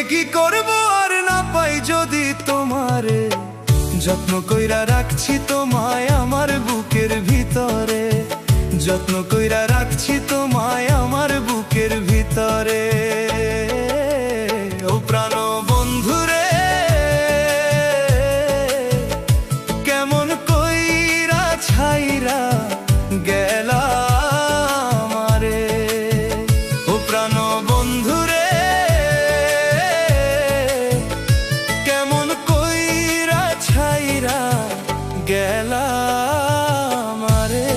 রেখে কি করব আর না পাই যদি তোমারে, যত্ন কইরা রাখছি তোমায় আমার বুকের ভিতরে, যত্ন কইরা রাখছি তোমায় আমার বুকের ভিতরে। ও প্রাণ বন্ধুরে, কেমন কইরা ছাইরা গেলা আমারে। ও প্রাণ বন্ধুরে, কেমন কইরা ছাইরা গেলা আমারে।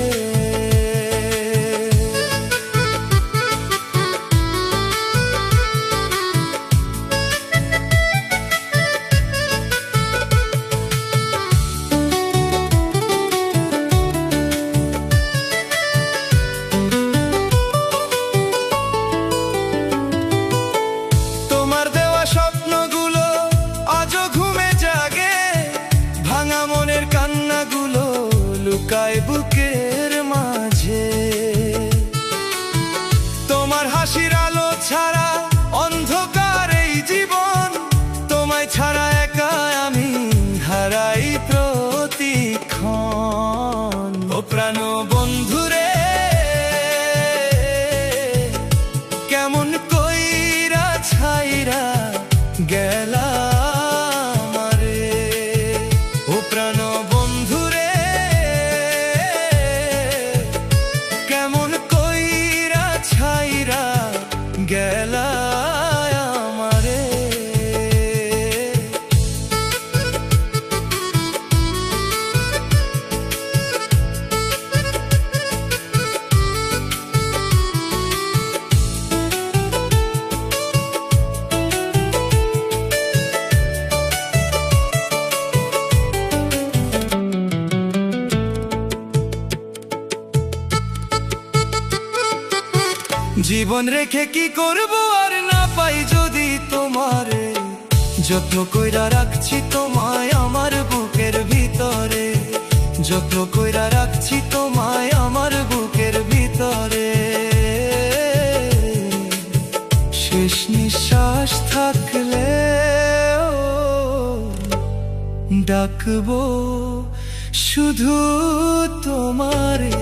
লুকায় বুকের মাঝে, তোমার হাসির আলো ছাড়া অন্ধকার এই জীবন, তোমায় ছাড়া একা আমি হারাই প্রতিক্ষণ। ও প্রাণ বন্ধুরে, কেমন কইরা ছাইরা গেলা আমারে। ও প্রাণ বন্ধুরে, কেমন কইরা ছাইরা গেলা আমারে। জীবন রেখে কি করব আর না পাই যদি তোমারে, যত্ন কইরা রাখছি তোমায় আমার বুকের ভিতরে, যত্ন কইরা রাখছি তোমায় আমার বুকের ভিতরে। শেষ নিঃশ্বাস থাকলে ডাকবো শুধু তোমারে।